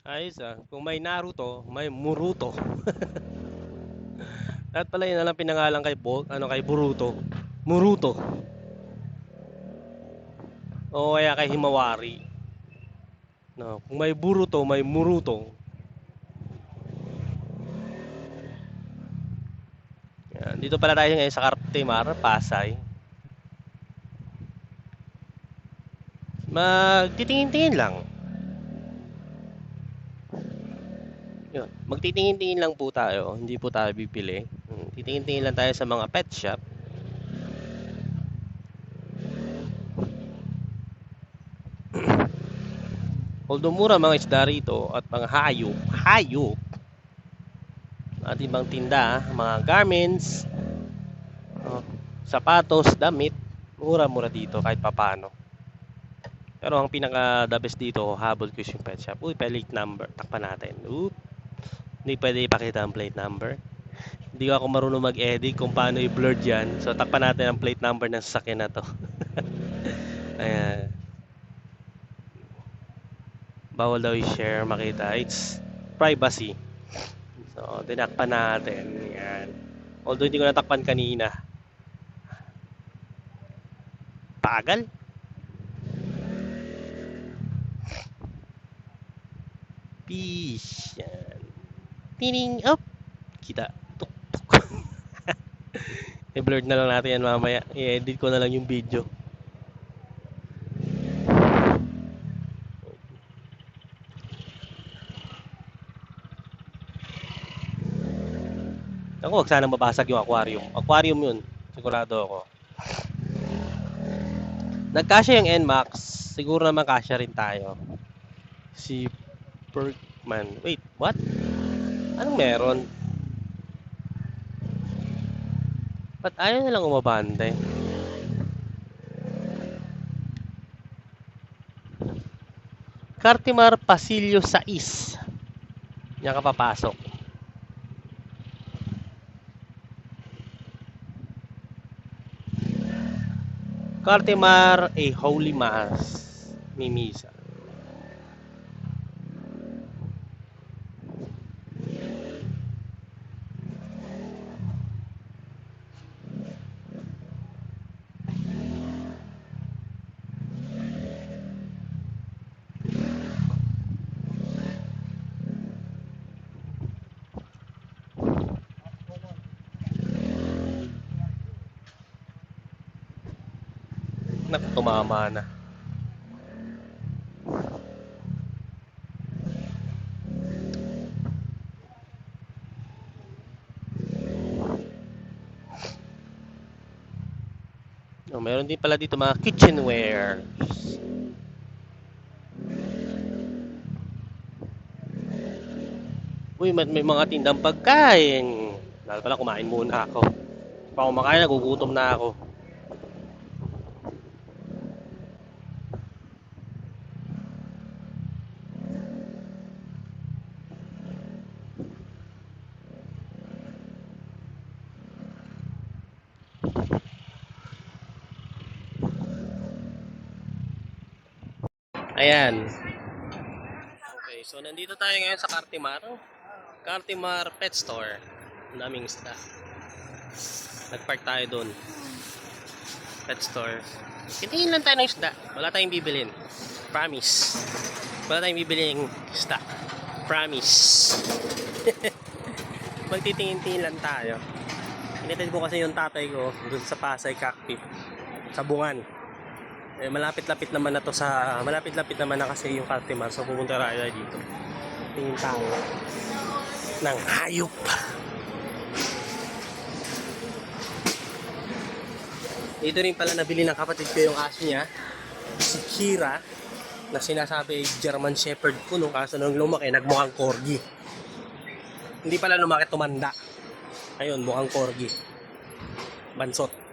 Ayos ah. Kung may Naruto, may Muruto. At pala yun na lang pinangalan kay kay Boruto. Muruto. O kaya kay Himawari. No, kung may Boruto, may Muruto. Yan. Dito pala tayo ngayon sa Cartimar, Pasay. Magtitingin-tingin lang. Yun. Magtitingin-tingin lang po tayo. Hindi po tayo bibili. Titingin-tingin lang tayo sa mga pet shop. Although mura mga isda rito at mga hayop at ibang tinda, mga garments, sapatos, damit, mura-mura dito kahit papano. Pero ang pinaka the best dito, habol ko yung pet shop. Uy, plate number. Takpan natin. Oop. Hindi pwede ipakita ang plate number. Hindi ako marunong mag-edit kung paano i-blurred yan. So, takpan natin ang plate number ng sasakyan na to. Ayan. Bawal daw i-share, makita. It's privacy. So, tinakpan natin. Ayan. Although hindi ko natakpan kanina. Pagal. Peace. Yan. Tining up. Kita. Tuk tuk. I-blurred na lang natin yan mamaya. I-edit ko na lang yung video. Ako, wag sana mabasag yung aquarium. Aquarium yun. Sigurado ako. Nagkasya yung NMAX. Siguro naman kasya rin tayo. Si Bergman. Wait, what? Anong meron? Ba't ayaw nilang umabante? Cartimar Pasilyo 6. Yan ka papasok. Cartimar a Holy Mass. Mimisa. Naku, tumama na. Oh, meron din pala dito mga kitchenware. Uy, may mga tindang pagkain. Lalo pala kumain muna ako. Pa kumakain, nagugutom na ako. Ayan. Okay, so nandito tayo ngayon sa Cartimar. Cartimar Pet Store. Ang daming isda. Nagpark tayo doon. Pet Store. Titingin lang tayo ng isda. Wala tayong bibilin. Promise. Wala tayong bibilin isda. Promise. Magtitingin-tingin lang tayo. Inatid ko kasi yung tatay ko doon sa Pasay Cockpit. Sa Bungan. Eh, malapit-lapit naman na to sa... Malapit-lapit naman na kasi yung Cartimar. So pupunta tayo dito. Tingin tayo ng hayop. Dito rin pala nabili ng kapatid ko yung aso niya. Si Kira. Na sinasabi German Shepherd ko nung kaso nung lumaki nagmukhang corgi. Hindi pala lumaki, tumanda. Ayun, mukhang corgi. Bansot.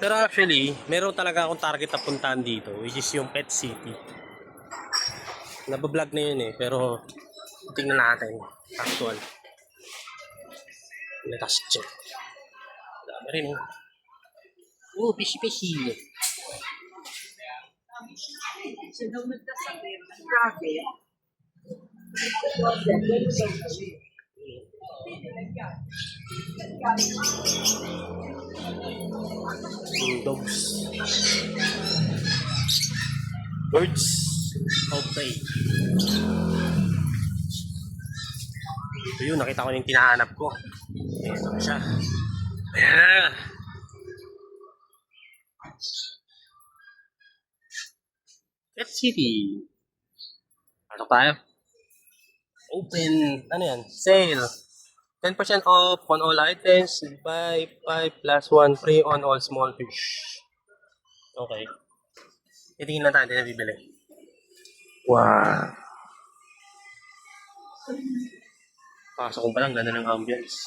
Pero actually, meron talaga akong target na puntahan dito, which is yung Pet City. Nabablog na yun eh, pero tingnan natin. Actual. Let us check. Dami rin eh. Pishi-pishi. Siya daw nagkasakit. Grabe. Dogs. Birds of prey. Ito yun, nakita ko yung tinahanap ko. Ito siya. Ayan. Pet City. Pasok tayo. Open. Ano yan? Sale. 10% off on all items. Buy 5 plus 1 free on all small fish. Okay. Titingin lang tayo. Hindi na bibili. Wow. Pasok ko pa lang. Ganda ng ambience.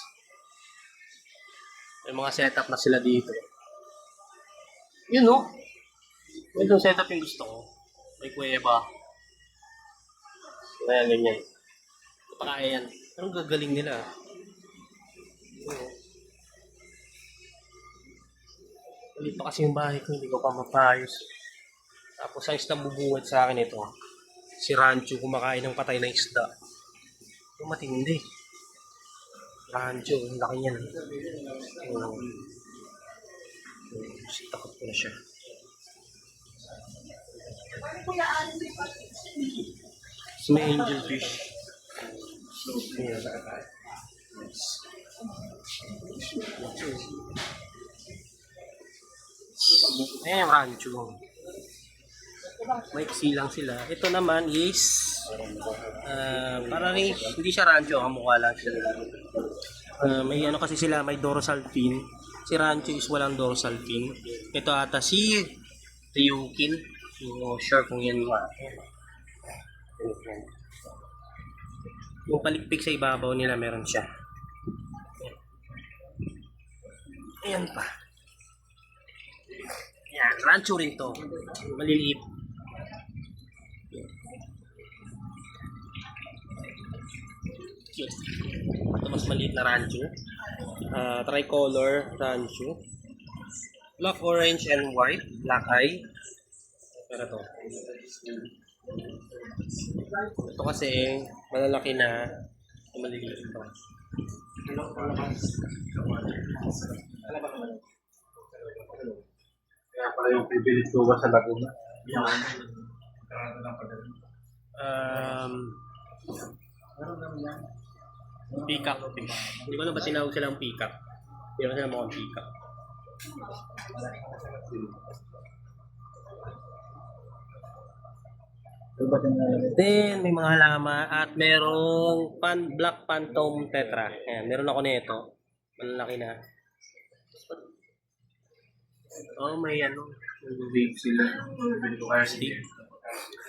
May mga setup na sila dito. Yun no? Ito yung setup yung gusto ko. May kuweba. Kaya ganyan. Kapakaya yan. Anong gagaling nila? Ulit pa kasi yung bahay ko. Hindi ko pa mapayos. Tapos ang isang bubungad sa akin ito. Si Rancho kumakain ng patay na isda. Ito matindi. Rancho. Ang laki niyan. Takot ko na siya. May angelfish. Ayan yung rancho. Maiksi lang sila. Ito naman is para rin, hindi siya rancho, mukha lang siya. May ano kasi sila, may dorsal fin. Si rancho is walang dorsal fin. Ito ata si Ryukin. So, sure kung yan ba. Yung palikpik sa ibabaw nila meron siya. Ayan pa. Ayan, rancho rin to. Maliliit. Cute. Ito mas maliit na rancho. Tricolor rancho. Black, orange, and white. Black eye. Pero to. Ito kasi malalaki na maliliit ito. Kaya pala yung privilege ko ba sa Laguna? Peacock fish. Hindi ko alam ba tinawag silang peacock. Hindi ko sila mukhang peacock. Then, may mga halaman at merong black phantom tetra. Ayan, meron ako nito. Malalaki na. Oh, may ano. Vape sila. Bili ko kaya Stick.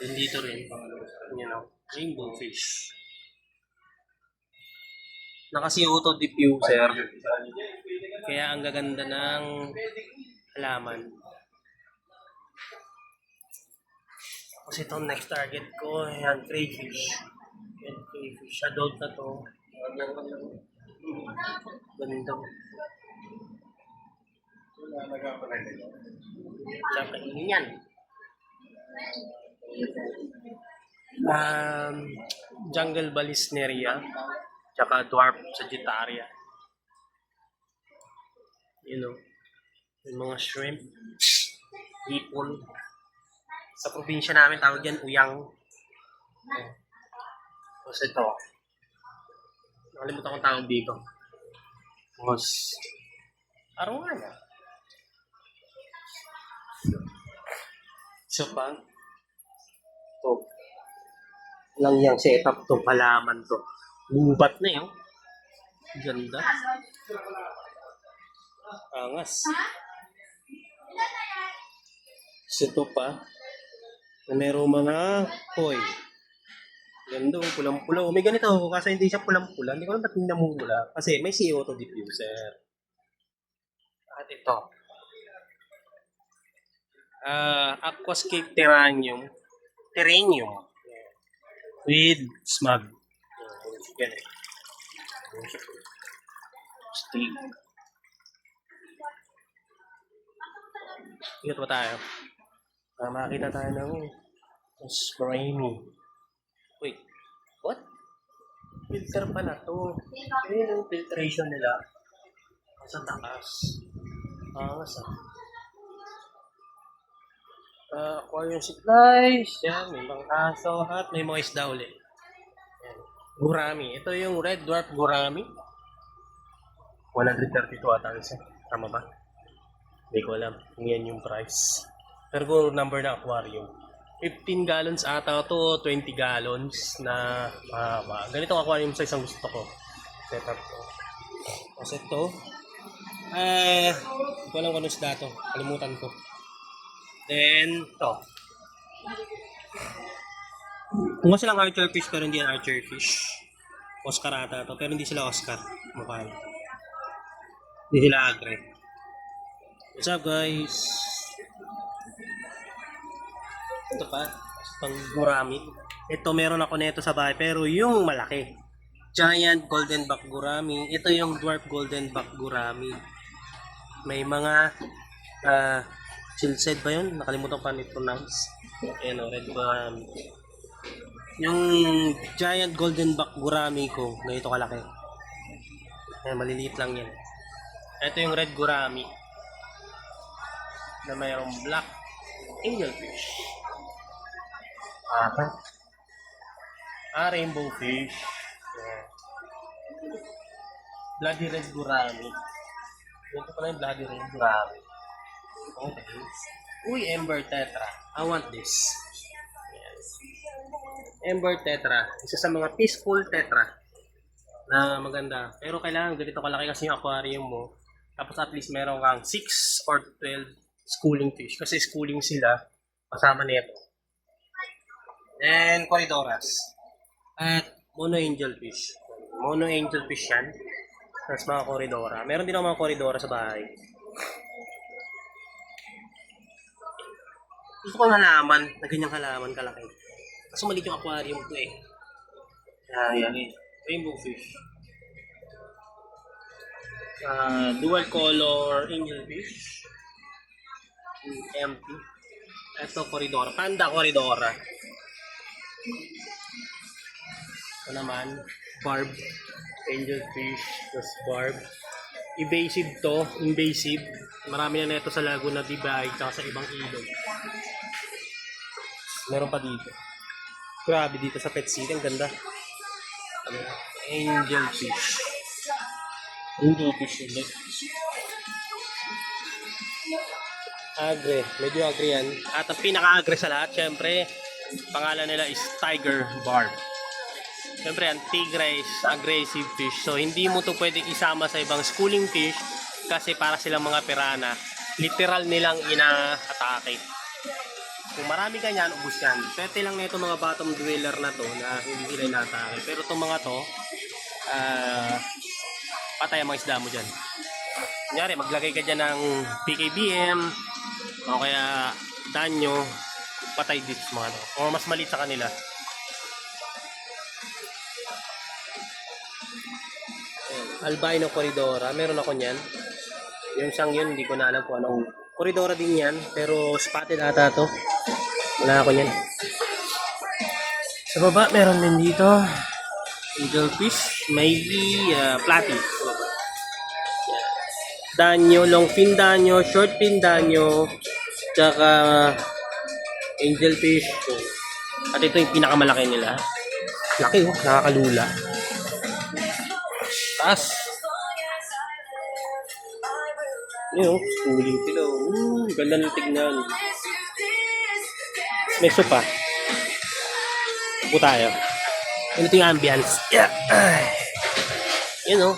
Then dito rin. You know, rainbow fish. Naka-CO2 diffuser. Kaya ang gaganda ng halaman. Tapos itong next target ko, ayan, crayfish. Ayan, crayfish. Adult na to. Ganda. Tsaka kainin yan. Jungle Balisneria. Tsaka Dwarf Sagittaria. You know, yung mga shrimp, hipon. Sa probinsya namin tawag yan uyang. Tapos ito. Nakalimutan kong tawag dito. Tapos, araw nga na. So pa, ito. Lang yung setup to, halaman to. Bubat na yun. Ganda. Angas. So ito pa. Meron mga koi. Ganda, pulang-pula. May ganito ako kasi hindi siya pulang-pula. Hindi ko alam ba't hindi namumula. Kasi may CO2 diffuser. At ito. Aquascape Terranium. With smug. Ganun. Steak. Ingat pa tayo. Makakita tayo ng Sprayme. Wait, what? Filter pala to. Ayun yung filtration nila. Sa taas. Angas aquarium supplies. Yan, may mga aso at may mga isda ulit. Yan. Gurami. Ito yung red dwarf gurami. 132 ata isa. Tama ba? Hindi ko alam. Yan yung price. Pero kung number na aquarium. 15 gallons ata to, 20 gallons na mahaba. Ganitong aquarium size ang gusto ko. Setup ko. Kasi ito, hindi ko alam kung ano isda to. Kalimutan ko. Then, ito. Kung silang archer fish pero hindi yan archer fish. Oscar ata to, pero hindi sila Oscar. Mukha. Hindi sila agre. What's up guys? Ito pa, pang gurami. Ito meron ako nito sa bahay pero yung malaki. Giant golden back gurami. Ito yung dwarf golden back gurami. May mga silsed ba yun? Nakalimutan pa ni-pronounce. Ayan o, red gurami. Yung giant golden back gurami ko, ganito kalaki. Ayan, maliliit lang yan. Ito yung red gurami na mayroong black angelfish. Rainbow fish. Ayan. Bloody red gurami. Ito pala yung bloody red gurami. Okay. Uy, Ember Tetra. I want this. Yes. Ember Tetra. Isa sa mga peaceful Tetra na maganda. Pero kailangan ganito kalaki kasi yung aquarium mo. Tapos at least meron kang 6 or 12 schooling fish. Kasi schooling sila kasama nito. And Corydoras. At Mono Angelfish. Mono Angelfish yan. Tapos mga Corydoras. Meron din ako mga Corydoras sa bahay. Gusto kong halaman na ganyang halaman kalaki. Kaso maliit yung aquarium ko eh. Yan eh. Rainbow fish. Dual color angelfish. Empty. Ito Corydoras. Panda Corydoras. Ito naman. Barb. Angelfish. Plus barb. Invasive to. Invasive. Marami na neto sa Laguna Dibay at sa ibang ilog. Meron pa dito. Grabe dito sa Pet City. Ang ganda. Angelfish. Angelfish ulit. Agre. Medyo agre yan. At ang pinaka-agre sa lahat, syempre, pangalan nila is Tiger Barb. Syempre, ang tigre is aggressive fish. So, hindi mo to pwedeng isama sa ibang schooling fish kasi para silang mga pirana. Literal nilang ina-atake. Kung marami ka niyan, ubus yan. Pwede lang na ito mga bottom dweller na to na hindi sila ina-atake. Pero itong mga to, patay ang mga isda mo dyan. Kunyari, maglagay ka dyan ng PKBM o kaya danyo, patay dito sa mga to. O mas maliit sa kanila. Albino Corydoras, meron ako niyan. Yung siyang yun, hindi ko na alam kung anong Corydoras din yan, pero spotted ata to. Wala ako niyan. Sa baba, meron din dito angelfish, maybe platy. Sa baba. Danyo, long fin danyo, short fin danyo, tsaka angelfish. At ito yung pinakamalaki nila. Laki oh, nakakalula. Taas. Yun, schooling sila. Ganda ng tignan. May sopa. Upo tayo. Ito yung ambience. Yeah. Yun o.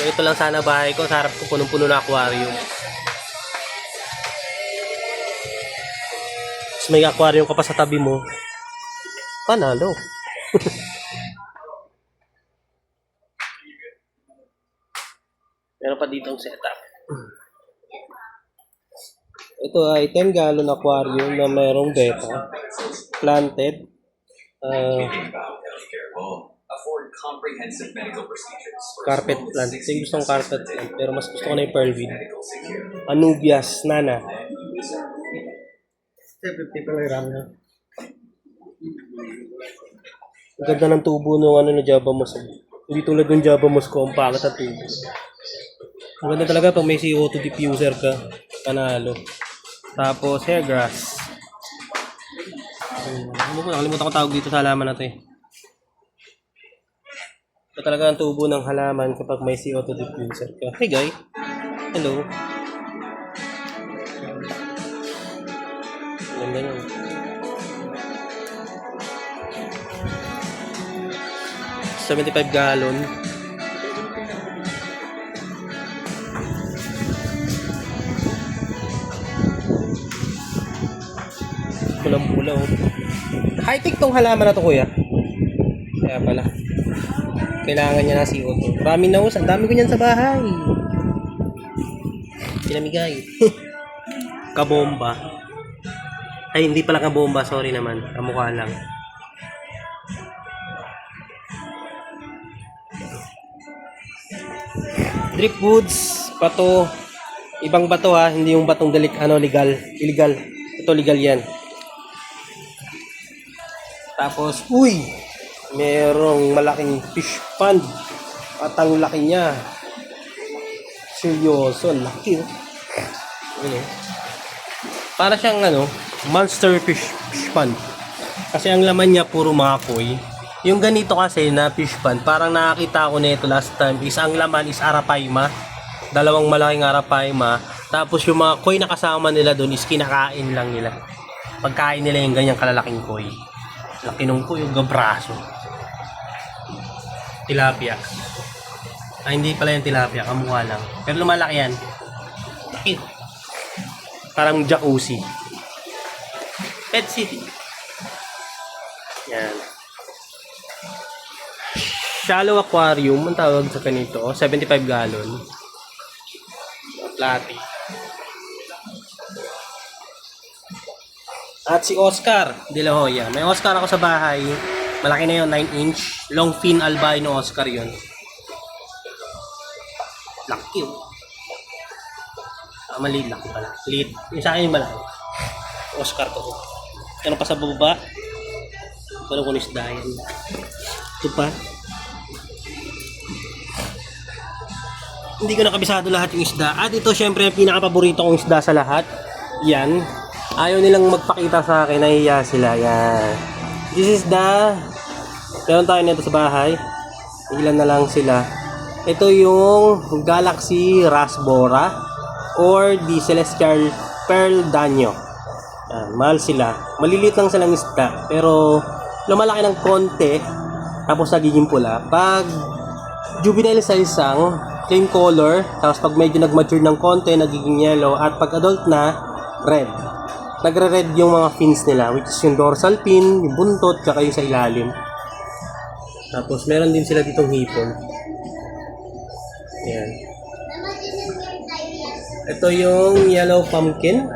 Ito lang sana bahay ko. Sa harap ko punong-puno na aquarium. Tapos may aquarium ka pa sa tabi mo. Panalo. Meron pa ditong setup. Ito ay 10 gallon aquarium na mayroong beta. Planted. Carpet plant. Yung gustong carpet plant. Pero mas gusto ko na yung pearlweed. Anubias nana. 50 pa lang RAM na. Ang ganda ng tubo ng ano na Java Mouse. Hindi tulad ng Java Mouse ko, ang pangit ang tubo. Ang ganda talaga pag may CO2 diffuser ka. Panalo. Tapos hair grass. Nakalimutan ko tawag dito sa halaman na to eh. Ito talaga ang tubo ng halaman kapag may CO2 diffuser ka. Hey guy. Hello. Ganda yun. $75 gallon. Pulang-pula oh. High-tech tong halaman na to kuya. Kaya pala. Kailangan niya na CO2. Marami na ang dami ko niyan sa bahay. Pinamigay. Kabomba. Ay, hindi pala kabomba. Sorry naman. Kamukha lang. Driftwoods. Bato. Ibang bato ha. Hindi yung batong legal. Illegal. Ito legal yan. Tapos, uy! Merong malaking fish pond. At ang laki niya. Seryoso. Laki oh. Ano? Para siyang monster fish pond. Kasi ang laman niya puro mga koi. Yung ganito kasi na fish pond, parang nakakita ko nito last time. Isang laman is arapaima. Dalawang malaking arapaima. Tapos yung mga koi na kasama nila doon is kinakain lang nila. Pagkain nila yung ganyang kalalaking koi. Laki nung koi, yung gabraso. Tilapia. Ay, hindi pala yung tilapia. Kamukha lang. Pero lumalaki yan. Laki. Parang jacuzzi. Pet City. Yan. Shallow aquarium. Ang tawag sa kanito. 75 gallon. Plati. At si Oscar De La Hoya. May Oscar ako sa bahay. Malaki na yun, 9-inch. Long fin albino Oscar yun. Laki yun. Maliit laki pala. Liit. Yung sa akin yung malaki. Oscar to. Ano pa sa baba? Wala ko nisda yan. Ito pa. Hindi ko nakabisado lahat yung isda. At ito syempre yung pinaka-paborito kong isda sa lahat. Yan. Ayaw nilang magpakita sa akin. Nahiya sila. Yan. This is the... Meron tayo nito sa bahay. Ilan na lang sila. Ito yung Galaxy Rasbora or the Celestial Pearl Danio. Mahal sila. Maliliit lang silang isda. Pero lumalaki ng konti. Tapos nagiging pula. Pag juvenile size ang plain color. Tapos pag medyo nag-mature ng konti, nagiging yellow. At pag adult na, red. Nagre-red yung mga fins nila. Which is yung dorsal fin, yung buntot, tsaka yung sa ilalim. Tapos meron din sila ditong hipon. Ayan. Ito yung yellow pumpkin.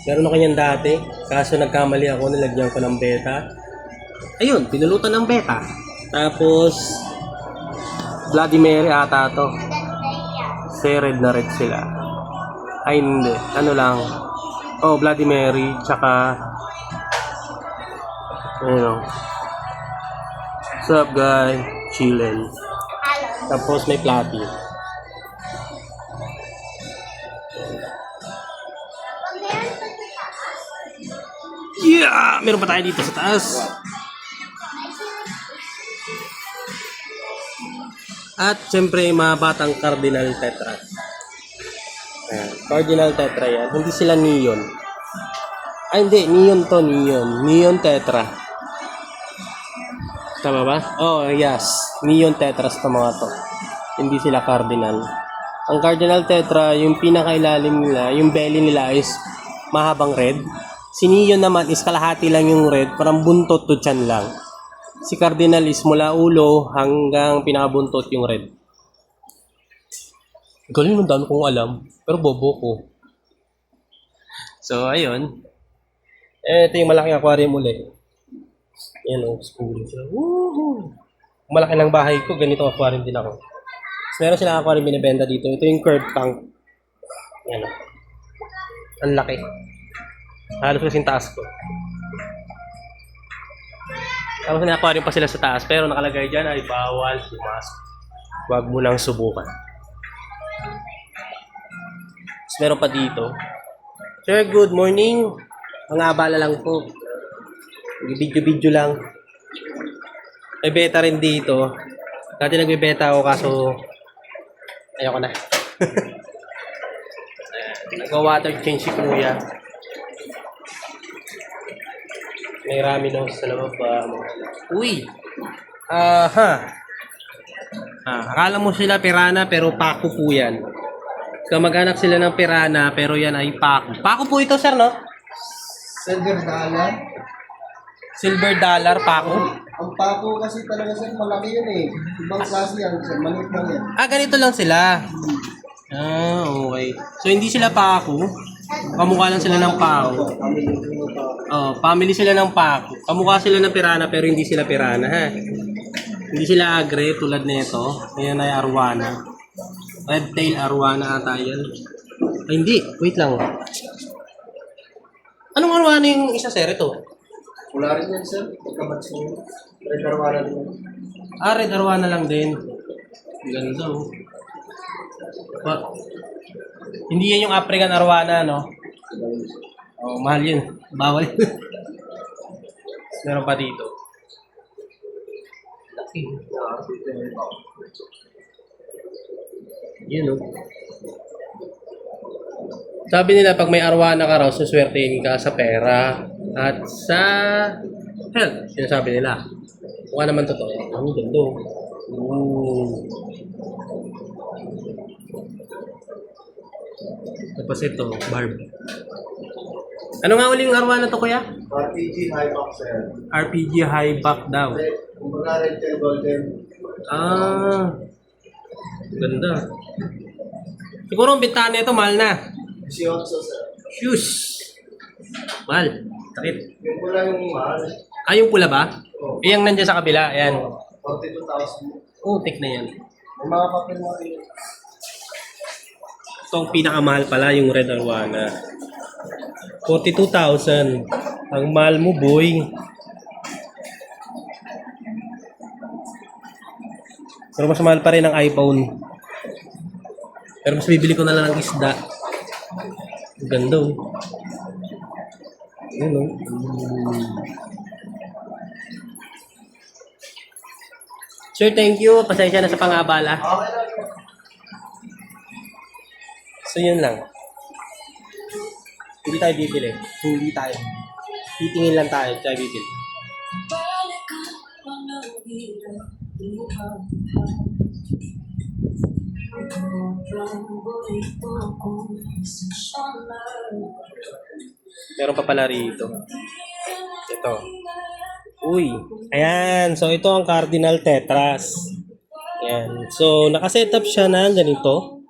Meron ako yan dati. Kaso nagkamali ako, nilagyan ko ng beta. Ayun, pinulutan ng beta. Tapos, Bloody Mary ata to. Kasi red na red sila. Ay hindi, ano lang. Oh, Bloody Mary, tsaka ayun. What's up guys? Chillin'. Tapos may platy. Yeah! Meron pa tayo dito sa taas. At syempre mga batang Cardinal Tetra. Ayan, Cardinal Tetra yan. Hindi sila neon. Ay hindi, neon to, neon. Neon Tetra. Tama ba? Oh yes, neon Tetras to mga to. Hindi sila Cardinal. Ang Cardinal Tetra, yung pinakailalim nila, yung belly nila is mahabang red. Si neon naman is kalahati lang yung red, parang buntot to tiyan lang. Si Cardinal is mula ulo hanggang pinakabuntot yung red. Galing nung dami kong alam, pero bobo ko. So, ayun. Ito yung malaking aquarium ulit. Yan o, schooling sila. Woohoo! Malaki lang bahay ko, ganito aquarium din ako. So, meron silang aquarium binibenta dito. Ito yung curved tank. Yan o. Ang laki. Halos kasing taas ko. Tapos may aquarium pa sila sa taas, pero nakalagay dyan ay bawal pumasok. Huwag mo lang subukan. Tapos meron pa dito. Sir, good morning. Mga abala lang po. Video-video lang. May beta rin dito. Dati nagbebeta ako kaso ayoko na. Nag-water change si Kuya. May Raminos sa labas pa. Uy! Akala mo sila pirana pero pako po yan. Kamag-anak sila ng pirana pero yan ay pako. Pako po ito, sir, no? Silver dollar. Silver dollar, pako. Ang pako kasi talaga sir, malaki yun eh. Ibang klase yan sir, maliit lang yan. Ganito lang sila. Okay. So, hindi sila pako. Kamukha lang sila ng pako. Family sila ng pako. Kamukha sila ng pirana pero hindi sila pirana, ha? Hindi sila agre tulad nito. Ayan ay arwana. Red tail arwana ata yan. Ay, hindi. Wait lang. Anong arwana yung isa, sir? Ito? Wala rin yan sir, pagkamatch nyo. Red arwana din yan. Red arwana lang din. Ganda, oh. Hindi yan yung African arwana, no? Mahal yun. Bawal. Meron pa dito. Yun, oh. Sabi nila pag may arwana ka raw, suswertein ka sa pera at sa health. Sinasabi nila. Mukha naman totoo. Ang ganda. Tapos ito, Barb. Ano nga uling arwana to, kuya? RPG high box sir. RPG high back daw. Kumbaga red tail golden. Ganda. Siguro ang bintana ito, mahal na. 18 sir. Shoes. Mahal. Sakit. Yung pula yung mahal. Yung pula ba? Yung nandiyan sa kabila. Ayan. 42,000. Utik na yan. May mga papel na rin. Ito ang pinakamahal pala, yung red arwana. 42,000. Ang mahal mo, boy. Pero mas mahal pa rin ang iPhone. Pero mas bibili ko na lang ng isda. Ang ganda, oh. Yun, oh. Sir, thank you. Pasensya na sa pangabala. Okay lang. So, yun lang. Hindi tayo bibili. Hindi tayo. Titingin lang tayo. Tayo bibili. Meron pa pala rito. Ito. Uy. Ayan. So, ito ang Cardinal Tetras. Ayan. So, nakasetup siya na ganito.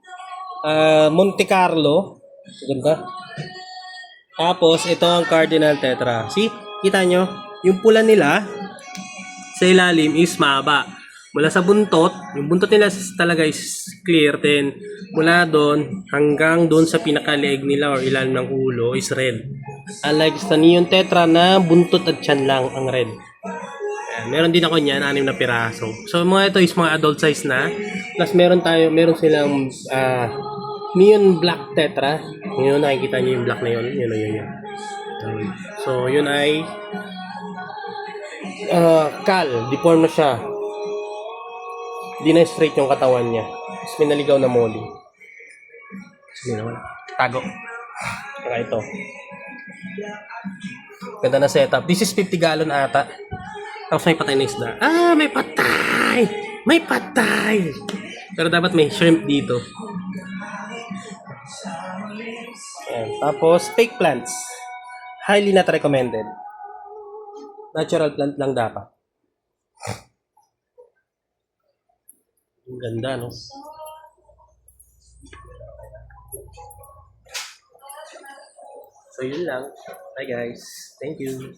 Monte Carlo. Ganda. Tapos, ito ang Cardinal Tetra. See? Kita nyo? Yung pula nila sa ilalim is mahaba. Mula sa buntot, yung buntot nila talaga is clear. Then, mula doon hanggang doon sa pinakaleeg nila or ilalim ng ulo is red. Unlike sa Neon Tetra na buntot at tiyan lang ang red. Ayan, meron din ako niyan, 6 na piraso. So, mga ito is mga adult size na. Plus, meron silang Neon Black Tetra. Yun, nakikita nyo yung black na yun. Yun. So, yun ay Cal. Deform na siya. Di na straight yung katawan niya. Tapos may naligaw na molly. Sige naman. Tago. Saka ito. Ganda na setup. This is 50 gallon ata. Tapos may patay na isda. May patay! May patay! Pero dapat may shrimp dito. Ayan. Tapos, fake plants. Highly not recommended. Natural plant lang dapat. Ang ganda, no? So, yun lang. Bye, guys. Thank you.